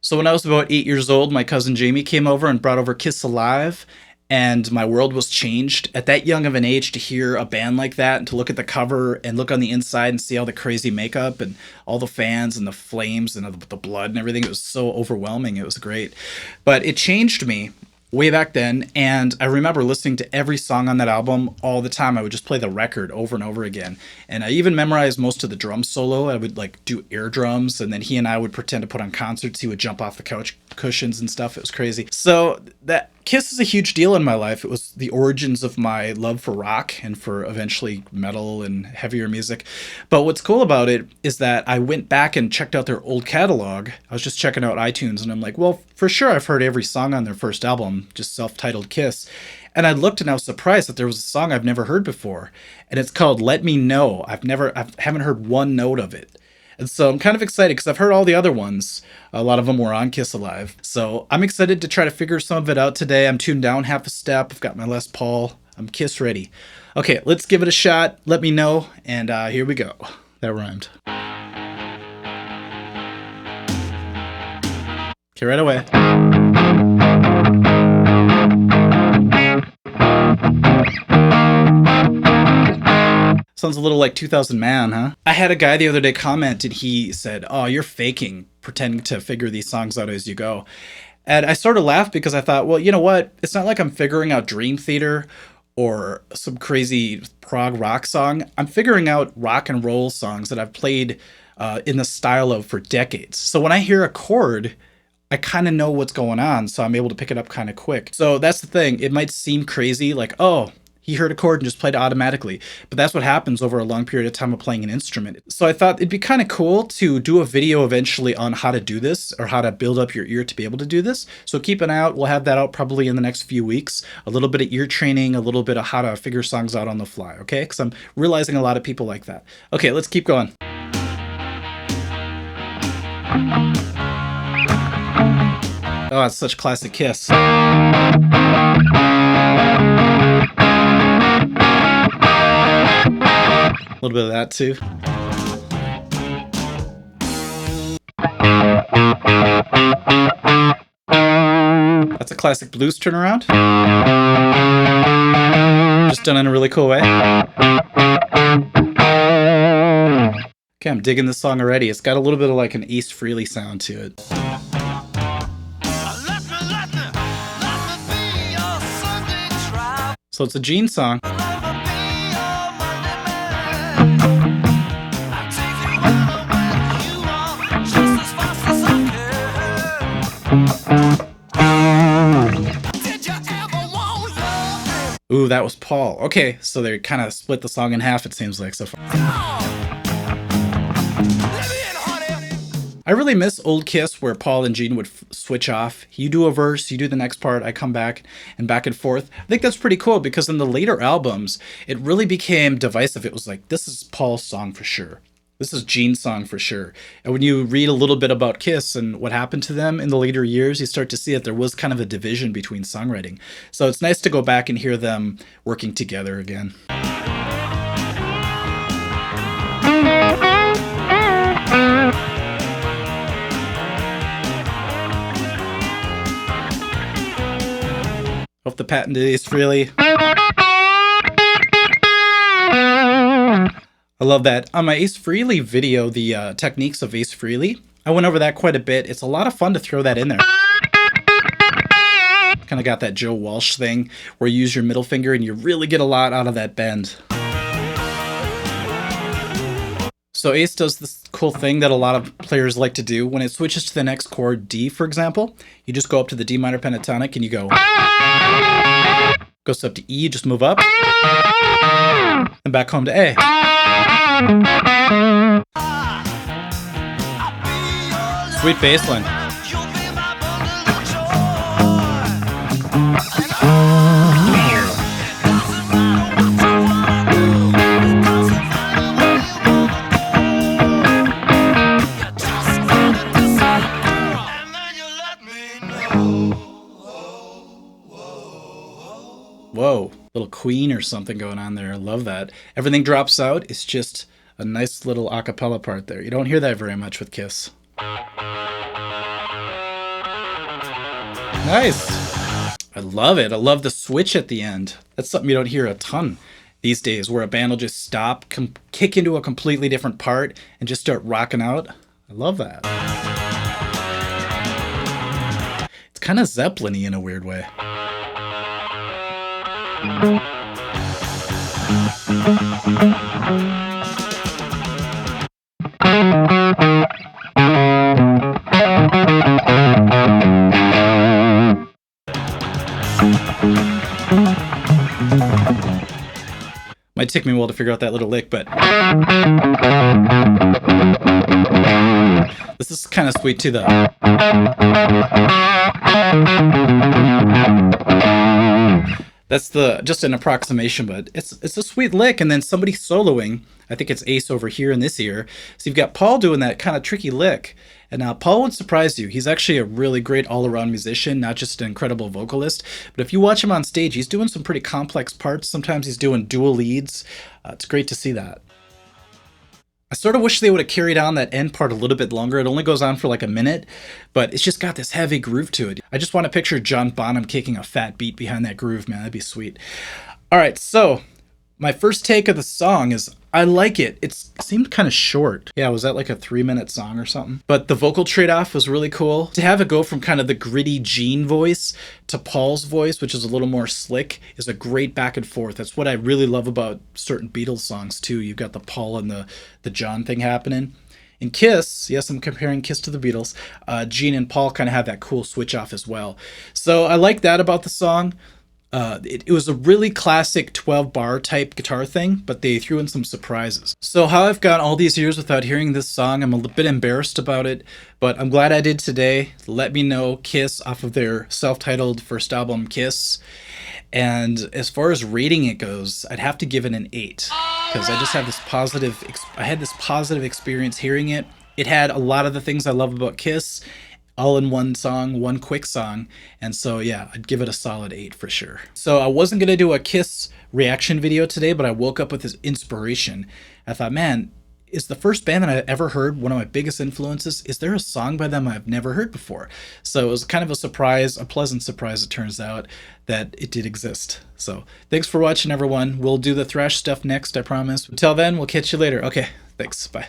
So when I was about 8 years old, my cousin Jamie came over and brought over Kiss Alive, and my world was changed. At that young of an age, to hear a band like that and to look at the cover and look on the inside and see all the crazy makeup and all the fans and the flames and the blood and everything, it was so overwhelming. It was great. But it changed me way back then, and I remember listening to every song on that album all the time. I would just play the record over and over again, and I even memorized most of the drum solo. I would like do air drums, and then he and I would pretend to put on concerts. He would jump off the couch cushions and stuff. It was crazy. So that Kiss is a huge deal in my life. It was the origins of my love for rock and for eventually metal and heavier music. But what's cool about it is that I went back and checked out their old catalog. I was just checking out iTunes, and I'm like, well, for sure I've heard every song on their first album, just self-titled Kiss. And I looked and I was surprised that there was a song I've never heard before. And it's called Let Me Know. I haven't heard one note of it. And so I'm kind of excited because I've heard all the other ones. A lot of them were on Kiss Alive. So I'm excited to try to figure some of it out today. I'm tuned down half a step. I've got my Les Paul. I'm Kiss ready. Okay, let's give it a shot. Let me know. And here we go. That rhymed. Okay, right away. Sounds a little like 2000 Man, huh? I had a guy the other day comment and he said, "Oh, you're faking, pretending to figure these songs out as you go." And I sort of laughed because I thought, well, you know what? It's not like I'm figuring out Dream Theater or some crazy prog rock song. I'm figuring out rock and roll songs that I've played in the style of for decades. So when I hear a chord, I kind of know what's going on, so I'm able to pick it up kind of quick. So that's the thing. It might seem crazy, like, oh, he heard a chord and just played it automatically. But that's what happens over a long period of time of playing an instrument. So I thought it'd be kind of cool to do a video eventually on how to do this or how to build up your ear to be able to do this. So keep an eye out. We'll have that out probably in the next few weeks. A little bit of ear training, a little bit of how to figure songs out on the fly, okay? Because I'm realizing a lot of people like that. Okay, let's keep going. Oh, it's such classic Kiss. A little bit of that too. That's a classic blues turnaround. Just done in a really cool way. Okay, I'm digging this song already. It's got a little bit of like an Ace Frehley sound to it. So it's a Gene song. Ooh, that was Paul. Okay, so they kind of split the song in half, it seems like, so far. I really miss old Kiss where Paul and Gene would switch off. You do a verse, you do the next part, I come back and forth. I think that's pretty cool because in the later albums, it really became divisive. It was like, this is Paul's song for sure. This is Gene's song for sure. And when you read a little bit about Kiss and what happened to them in the later years, you start to see that there was kind of a division between songwriting. So it's nice to go back and hear them working together again. Off the patented Ace Frehley. I love that. On my Ace Frehley video, the techniques of Ace Frehley, I went over that quite a bit. It's a lot of fun to throw that in there. Kind of got that Joe Walsh thing where you use your middle finger and you really get a lot out of that bend. So Ace does this cool thing that a lot of players like to do. When it switches to the next chord, D, for example, you just go up to the D minor pentatonic and you go. Goes up to E, just move up. And back home to A. Sweet bass line. Whoa, little Queen or something going on there. I love that. Everything drops out. It's just a nice little a cappella part there. You don't hear that very much with Kiss. Nice. I love it. I love the switch at the end. That's something you don't hear a ton these days, where a band will just stop, kick into a completely different part, and just start rocking out. I love that. It's kind of Zeppelin-y in a weird way. Might take me a while to figure out that little lick, but this is kind of sweet too, though. That's just an approximation, but it's a sweet lick. And then somebody soloing. I think it's Ace over here in this ear. So you've got Paul doing that kind of tricky lick. And now Paul would surprise you. He's actually a really great all-around musician, not just an incredible vocalist. But if you watch him on stage, he's doing some pretty complex parts. Sometimes he's doing dual leads. It's great to see that. I sort of wish they would have carried on that end part a little bit longer. It only goes on for like a minute, but it's just got this heavy groove to it. I just want to picture John Bonham kicking a fat beat behind that groove, man. That'd be sweet. All right, so my first take of the song is I like it. It seemed kind of short. Yeah, was that like a 3-minute song or something? But the vocal trade-off was really cool. To have it go from kind of the gritty Gene voice to Paul's voice, which is a little more slick, is a great back and forth. That's what I really love about certain Beatles songs too. You've got the Paul and the John thing happening. In Kiss, yes, I'm comparing Kiss to the Beatles, Gene and Paul kind of have that cool switch off as well. So I like that about the song. It was a really classic 12-bar type guitar thing, but they threw in some surprises. So how I've gone all these years without hearing this song, I'm a bit embarrassed about it, but I'm glad I did today. Let me know, Kiss, off of their self-titled first album, Kiss. And as far as rating it goes, I'd have to give it an 8, because I just have this positive experience hearing it. It had a lot of the things I love about Kiss, all in one song, one quick song. And so, yeah, I'd give it a solid 8 for sure. So I wasn't going to do a Kiss reaction video today, but I woke up with this inspiration. I thought, man, is the first band that I ever heard, one of my biggest influences, is there a song by them I've never heard before? So it was kind of a surprise, a pleasant surprise, it turns out, that it did exist. So thanks for watching, everyone. We'll do the thrash stuff next, I promise. Until then, we'll catch you later. Okay, thanks. Bye.